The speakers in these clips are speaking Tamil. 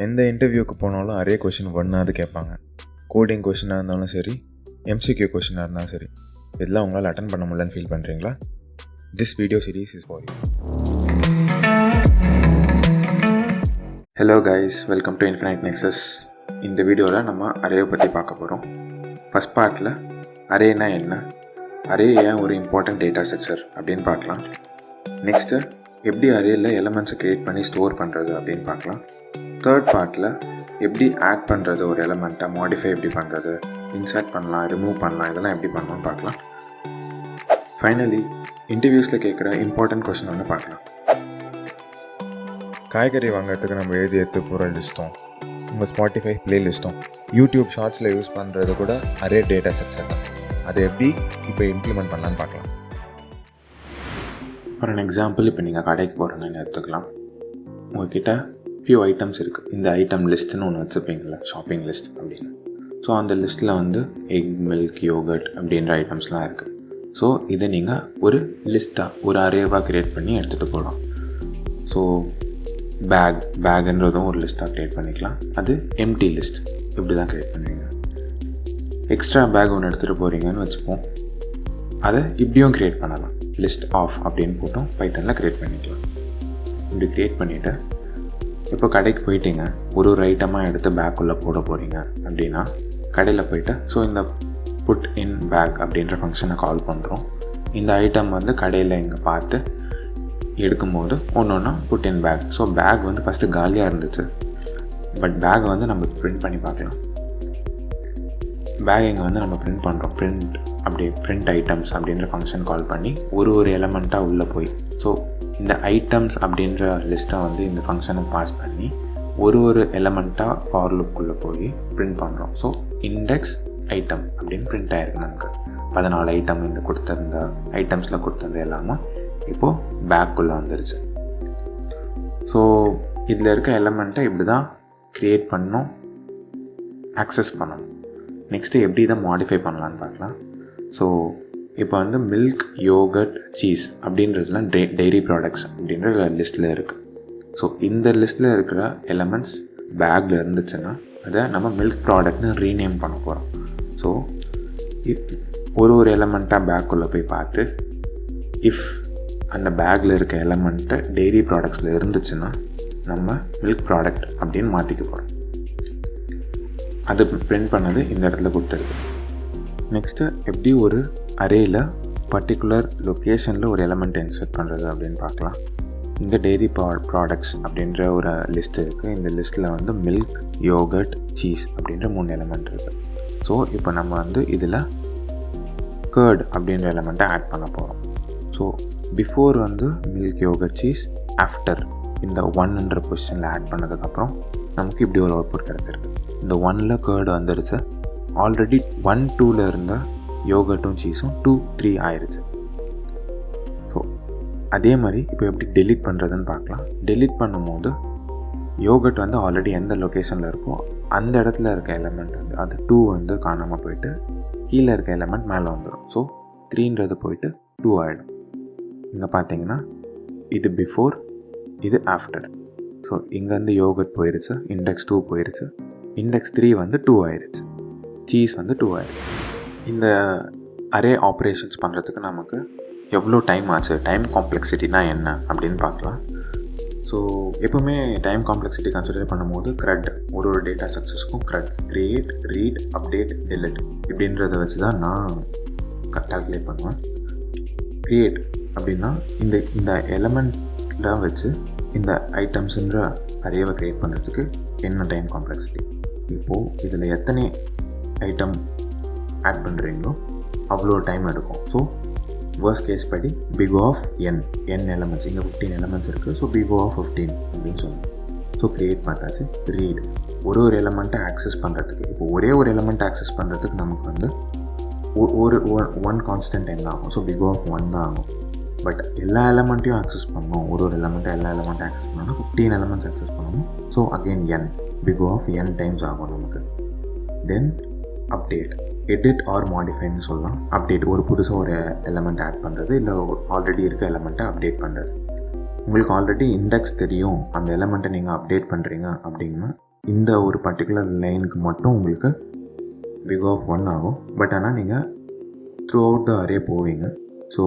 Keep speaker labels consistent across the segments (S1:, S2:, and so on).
S1: எந்த இன்டர்வியூக்கு போனாலும் அரே கொஷின் ஒன்றாவது கேட்பாங்க. கோடிங் கொஷினாக இருந்தாலும் சரி, எம்சிக்யூ கொஷினாக இருந்தாலும் சரி, இதெல்லாம் உங்களால் அட்டன் பண்ண முடியலன்னு ஃபீல் பண்ணுறீங்களா? This video series is for you. Hello guys, welcome to infinite nexus. இந்த வீடியோவில் நம்ம அரேவை பற்றி பார்க்க போகிறோம். ஃபஸ்ட் பார்ட்டில் அரேனா என்ன, அரே ஏன் ஒரு இம்பார்ட்டன்ட் டேட்டா ஸ்ட்ரக்சர் அப்படின்னு பார்க்கலாம். நெக்ஸ்ட்டு எப்படி அரேயில் எலமெண்ட்ஸை க்ரியேட் பண்ணி ஸ்டோர் பண்ணுறது அப்படின்னு பார்க்கலாம். தேர்ட் பார்ட்டில் எப்படி ஆட் பண்ணுறது, ஒரு எலமெண்ட்டை மாடிஃபை எப்படி பண்ணுறது, இன்சர்ட் பண்ணலாம், ரிமூவ் பண்ணலாம், இதெல்லாம் எப்படி பண்ணலாம்னு பார்க்கலாம். ஃபைனலி இன்டர்வியூஸில் கேட்குற இம்பார்ட்டன்ட் கொஸ்டின் ஒன்று பார்க்கலாம். காய்கறி வாங்கிறதுக்கு நம்ம எழுதி எடுத்து போகிற லிஸ்ட்டும், உங்கள் ஸ்பாட்டிஃபை ப்ளேலிஸ்ட்டும், யூடியூப் ஷார்ட்ஸில் யூஸ் பண்ணுறது கூட அரே டேட்டா ஸ்ட்ரக்சர் தான். அதை எப்படி இப்போ இம்ப்ளிமெண்ட் பண்ணலான்னு பார்க்கலாம். ஃபார் அன் எக்ஸாம்பிள், இப்போ நீங்கள் கடைக்கு போகிறீங்கன்னு எடுத்துக்கலாம். உங்கள்கிட்ட ஃபியூ ஐட்டம்ஸ் இருக்குது. இந்த ஐட்டம் லிஸ்ட்டுன்னு ஒன்று வச்சுருப்பீங்களா, ஷாப்பிங் லிஸ்ட் அப்படின்னு. ஸோ அந்த லிஸ்ட்டில் வந்து எக், மில்க், யோகர்ட் அப்படின்ற ஐட்டம்ஸ்லாம் இருக்குது. ஸோ இதை நீங்கள் ஒரு லிஸ்ட்டாக, ஒரு அரேவாக க்ரியேட் பண்ணி எடுத்துகிட்டு போகலாம். ஸோ பேக்குன்றதும் ஒரு லிஸ்ட்டாக க்ரியேட் பண்ணிக்கலாம். அது எம்டி லிஸ்ட், இப்படி தான் க்ரியேட் பண்ணுவீங்க. எக்ஸ்ட்ரா பேக் ஒன்று எடுத்துகிட்டு போகிறீங்கன்னு வச்சுப்போம். அதை இப்படியும் க்ரியேட் பண்ணலாம். லிஸ்ட் ஆஃப் அப்படின்னு போட்டோம் பைத்தனில் க்ரியேட் பண்ணிக்கலாம். இப்படி க்ரியேட் பண்ணிவிட்டு இப்போ கடைக்கு போயிட்டீங்க, ஒரு ஐட்டமாக எடுத்து பேக்குள்ளே போட போகிறீங்க அப்படின்னா கடையில் போய்ட்டு ஸோ இந்த புட் இன் பேக் அப்படின்ற ஃபங்க்ஷனை கால் பண்ணுறோம். இந்த ஐட்டம் வந்து கடையில் இங்கே பார்த்து எடுக்கும்போது ஒன்று ஒன்றா put in bag. So bag வந்து ஃபஸ்ட்டு காலியாக இருந்துச்சு, பட் பேக் வந்து நம்ம பிரிண்ட் பண்ணி பார்க்கலாம். பேக் இங்கே வந்து நம்ம பிரிண்ட் பண்ணுறோம். பிரிண்ட் ஐட்டம்ஸ் அப்படின்ற ஃபங்க்ஷன் கால் பண்ணி ஒரு எலமெண்ட்டாக உள்ளே போய், ஸோ இந்த ஐட்டம்ஸ் அப்படின்ற லிஸ்ட்டை வந்து இந்த ஃபங்க்ஷனை பாஸ் பண்ணி ஒரு எலமெண்ட்டாக ஃபார் லூப்புக்குள்ளே போய் பிரிண்ட் பண்ணுறோம். ஸோ இண்டெக்ஸ் ஐட்டம் அப்படின்னு பிரிண்ட் ஆகிருக்கு. நமக்கு 14 ஐட்டம் இந்த கொடுத்துருந்த ஐட்டம்ஸில் கொடுத்தது எல்லாமே இப்போது பேக்குள்ளே வந்துருச்சு. ஸோ இதில் இருக்க எலமெண்ட்டை இப்படி தான் க்ரியேட் பண்ணணும், ஆக்சஸ் பண்ணணும். நெக்ஸ்ட்டு எப்படி இதை மாடிஃபை பண்ணலான்னு பார்க்கலாம். ஸோ இப்போ வந்து மில்க், யோகர்ட், சீஸ் அப்படின்றதுலாம் டெய்ரி ப்ராடக்ட்ஸ் அப்படின்ற லிஸ்ட்டில் இருக்குது. ஸோ இந்த லிஸ்ட்டில் இருக்கிற எலமெண்ட்ஸ் பேக்கில் இருந்துச்சுன்னா அதை நம்ம மில்க் ப்ராடக்ட்னு ரீநேம் பண்ண போகிறோம். ஸோ ஒரு எலமெண்ட்டாக பேக்குள்ளே போய் பார்த்து இஃப் அந்த பேக்கில் இருக்க எலமெண்ட்டை டெய்ரி ப்ராடக்ட்ஸில் இருந்துச்சுன்னா நம்ம மில்க் ப்ராடக்ட் அப்படின்னு மாற்றிக்க போகிறோம். அது பிரிண்ட் பண்ணது இந்த இடத்துல கொடுத்துருக்கு. நெக்ஸ்ட்டு எப்படி ஒரு அரேயில் பர்டிகுலர் லொக்கேஷனில் ஒரு எலமெண்ட் இன்சர்ட் பண்ணுறது அப்படின்னு பார்க்கலாம். இங்கே டெய்ரி ப்ராடக்ட்ஸ் அப்படின்ற ஒரு லிஸ்ட் இருக்குது. இந்த லிஸ்ட்டில் வந்து மில்க், யோகர்ட், சீஸ் அப்படின்ற 3 எலமெண்ட் இருக்குது. ஸோ இப்போ நம்ம வந்து இதில் கர்ட் அப்படின்ற எலமெண்ட்டை ஆட் பண்ண போகிறோம். ஸோ பிஃபோர் வந்து மில்க், யோகர்ட், சீஸ், ஆஃப்டர் இந்த 1ன்ற பொசிஷனில் ஆட் பண்ணதுக்கப்புறம் நமக்கு இப்படி ஒரு அவுட்புட் கிடச்சிருக்கு. இந்த 1ல் கேர்டு வந்துடுச்சு. ஆல்ரெடி 1, 2ல் இருந்த யோகர்ட்டும் சீஸும் 2, 3 ஆயிடுச்சு. ஸோ அதே மாதிரி இப்போ எப்படி டெலீட் பண்ணுறதுன்னு பார்க்கலாம். டெலீட் பண்ணும்போது யோகர்ட் வந்து ஆல்ரெடி எந்த லொக்கேஷனில் இருக்கோ அந்த இடத்துல இருக்க எலமெண்ட் வந்து அது 2 வந்து காணாமல் போயிட்டு கீழே இருக்க எலமெண்ட் மேலே வந்துடும். ஸோ 3ன்றது போயிட்டு 2 ஆகிடும். இங்கே பார்த்தீங்கன்னா இது பிஃபோர், இது ஆஃப்டர். ஸோ இங்கேருந்து யோகர்ட் போயிடுச்சு, இண்டெக்ஸ் 2 போயிடுச்சு, இண்டெக்ஸ் 3 வந்து 2 ஆயிடுச்சு, சீஸ் வந்து 2 ஆயிடுச்சு. இந்த அரே ஆப்ரேஷன்ஸ் பண்ணுறதுக்கு நமக்கு எவ்வளோ டைம் ஆச்சு, டைம் காம்ப்ளெக்சிட்டினா என்ன அப்படின்னு பார்க்கலாம். ஸோ எப்போவுமே டைம் காம்ப்ளெக்சிட்டி கன்சிடர் பண்ணும்போது க்ரட், ஒரு டேட்டா ஸ்ட்ரக்சர்ஸ்க்கும் CRUDs, create, read, update, delete இப்படின்றத வச்சு தான் நான் கால்குலேட் பண்ணுவேன். க்ரியேட் அப்படின்னா இந்த எலமெண்ட்டில் வச்சு இந்த ஐட்டம்ஸுன்ற அரேவை க்ரியேட் பண்ணுறதுக்கு என்ன டைம் காம்ப்ளெக்சிட்டி. இப்போது இதில் எத்தனை ஐட்டம் ஆட் பண்ணுறீங்களோ அவ்வளோ டைம் எடுக்கும். ஸோ வர்ஸ்ட் கேஸ் படி பிக் ஆஃப் n எலமெண்ட்ஸ், இங்கே 15 எலமெண்ட்ஸ் இருக்குது. ஸோ பிக் ஆஃப் 15 அப்படின்னு சொல்லணும். ஸோ க்ரியேட் பார்த்தாச்சு. ரீட், ஒரு எலமெண்ட்டை ஆக்சஸ் பண்ணுறதுக்கு, இப்போ ஒரு எலமெண்ட்டை ஆக்சஸ் பண்ணுறதுக்கு நமக்கு வந்து ஒன் கான்ஸ்டன்ட் என்ன ஆகும். ஸோ பிக் ஆஃப் 1 தான் ஆகும். பட் எல்லா எலமெண்ட்டையும் ஆக்சஸ் பண்ணணும், எல்லா எலமெண்ட்டும் ஆக்சஸ் பண்ணணும், 15 எலமெண்ட்ஸ் ஆக்சஸ் பண்ணணும். So again big of n times ஆகும் நமக்கு. தென் அப்டேட், எடிட் ஆர் மாடிஃபைன்னு சொல்லலாம். அப்டேட், ஒரு புதுசாக ஒரு எலமெண்ட் ஆட் பண்ணுறது, இல்லை ஆல்ரெடி இருக்க எலமெண்ட்டை அப்டேட் பண்ணுறது. உங்களுக்கு ஆல்ரெடி இண்டெக்ஸ் தெரியும், அந்த எலமெண்ட்டை நீங்கள் அப்டேட் பண்ணுறீங்க அப்படின்னா இந்த ஒரு பர்டிகுலர் லைனுக்கு மட்டும் உங்களுக்கு big of 1 ஆகும். பட் ஆனால் நீங்கள் த்ரூ அவுட் த அரே போவீங்க. ஸோ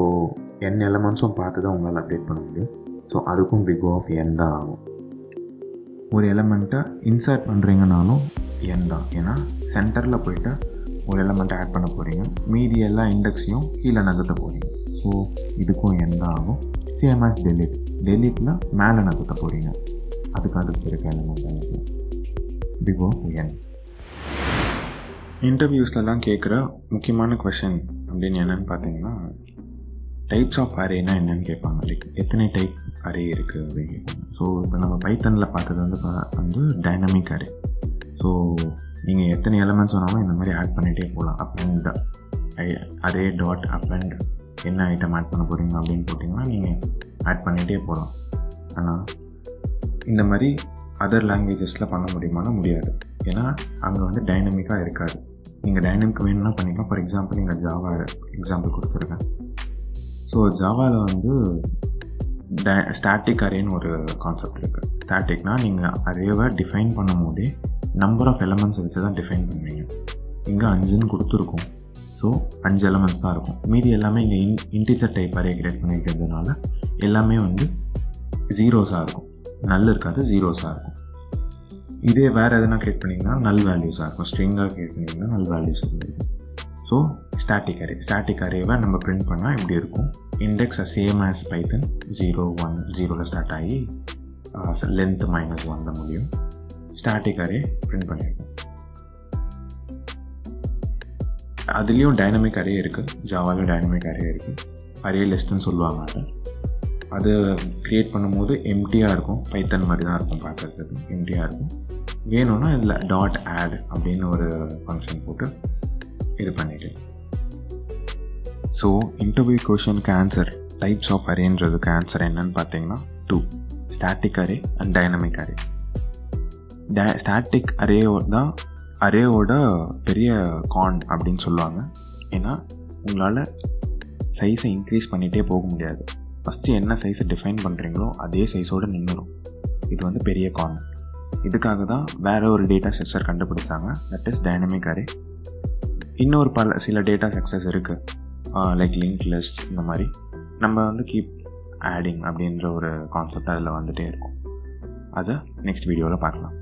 S1: n எலமெண்ட்ஸும் பார்த்து தான் உங்களால் அப்டேட் பண்ண முடியும். ஸோ அதுக்கும் big of n தான் ஆகும். ஒரு எலமெண்ட்டை இன்சர்ட் பண்ணுறீங்கனாலும் n தான். ஏன்னா சென்டரில் போய்ட்டு ஒரு எலமெண்ட்டை ஆட் பண்ண போகிறீங்க, மீதி எல்லா இண்டெக்ஸையும் கீழே நகர்த்த போகிறீங்க. ஸோ இதுக்கும் n தான் ஆகும். சேம் ஆஸ் டெலிட்டில் மேலே நகர்த்த போகிறீங்க, அதுக்கு இருக்க எலமெண்ட் big of n. இன்டர்வியூஸ்லாம் கேட்குற முக்கியமான கொஷின் அப்படின்னு என்னென்னு பார்த்தீங்கன்னா, டைப்ஸ் ஆஃப் அரேனா என்னென்னு கேட்பாங்க. லைக் எத்தனை டைப் அரே இருக்குது அப்படின்னு கேட்பாங்க. ஸோ இப்போ நம்ம பைத்தனில் பார்த்தது வந்து டைனமிக் அரே. ஸோ நீங்கள் எத்தனை எலமெண்ட்ஸ் வேணாலும் இந்த மாதிரி ஆட் பண்ணிகிட்டே போகலாம். அப்பண்ட் அரே டாட் அப்பண்ட் என்ன ஐட்டம் ஆட் பண்ண போகிறீங்க அப்படின்னு போட்டிங்கன்னா நீங்கள் ஆட் பண்ணிகிட்டே போகலாம். ஆனால் இந்த மாதிரி அதர் லாங்குவேஜஸில் பண்ண முடியுமானா முடியாது. ஏன்னா அங்கே வந்து டைனமிக்காக இருக்காது. நீங்கள் டைனமிக் வேணும்னா பண்ணிக்கலாம். ஃபார் எக்ஸாம்பிள் நீங்கள் ஜாவா எக்ஸாம்பிள் கொடுத்துருக்கேன். ஸோ ஜாவாவில் வந்து ஸ்டாட்டிக் அரேன்னு ஒரு கான்செப்ட் இருக்குது. ஸ்டாட்டிக்னால் நீங்கள் அரேவை டிஃபைன் பண்ணும் போதே நம்பர் ஆஃப் எலமெண்ட்ஸ் வச்சு தான் டிஃபைன் பண்ணுவீங்க. இங்கே 5ன்னு கொடுத்துருக்கோம். ஸோ 5 எலமெண்ட்ஸ் தான் இருக்கும். மீதி எல்லாமே இங்கே இன்டிஜர் டைப் அரே கிரியேட் பண்ணிக்கிறதுனால எல்லாமே வந்து ஜீரோஸாக இருக்கும். நல் இருக்காது, ஜீரோஸாக இருக்கும். இதே வேறு எதனா கிரியேட் பண்ணிங்கன்னா நல் வேல்யூஸாக இருக்கும். ஸ்ட்ரிங்காக கிரியேட் பண்ணிங்கன்னா நல் வேல்யூஸ் இருக்கும். ஸோ ஸ்டாட்டிக் அரேவை நம்ம பிரிண்ட் பண்ணால் இப்படி இருக்கும். இண்டெக்ஸ் சேம் ஆஸ் பைத்தன் 0 1 0ல் ஸ்டார்ட் ஆகி லென்த் -1 தான் முடியும். ஸ்டாட்டிக் அரே பிரிண்ட் பண்ணியிருக்கோம். அதுலேயும் டைனமிக் அரே இருக்குது. ஜாவாவில் டைனமிக் அரே இருக்குது. அரே லிஸ்ட்டுன்னு சொல்லுவாங்க. அது க்ரியேட் பண்ணும்போது எம்டியாக இருக்கும். பைத்தன் மாதிரி தான் இருக்கும் பார்க்குறதுக்கு, எம்டியாக இருக்கும். வேணும்னா இதில் டாட் ஆட் அப்படின்னு ஒரு ஃபங்க்ஷன் போட்டு இது பண்ணிவிட்டு. ஸோ இன்டர்வியூ கொஷனுக்கு ஆன்சர் டைப்ஸ் ஆஃப் அரேன்றதுக்கு ஆன்சர் என்னன்னு பார்த்தீங்கன்னா 2, static array and dynamic array. Static அரேவோட பெரிய கான் அப்படின்னு சொல்லுவாங்க. ஏன்னா உங்களால் சைஸை இன்க்ரீஸ் பண்ணிகிட்டே போக முடியாது. ஃபஸ்ட்டு என்ன சைஸை டிஃபைன் பண்ணுறீங்களோ அதே சைஸோடு நின்றுடும். இது வந்து பெரிய கான். இதுக்காக தான் வேறு ஒரு டேட்டா ஸ்ட்ரக்சர் கண்டுபிடிச்சாங்க, தட் இஸ் டைனமிக் அரே. இன்னொரு சில டேட்டா ஸ்ட்ரக்சர்ஸ் இருக்குது, லைக் லிங்க் லிஸ்ட். இந்த மாதிரி நம்ம வந்து கீப் ஆடிங் அப்படின்ற ஒரு கான்செப்ட் அதில் வந்துகிட்டே இருக்கும். அதை நெக்ஸ்ட் வீடியோவில் பார்க்கலாம்.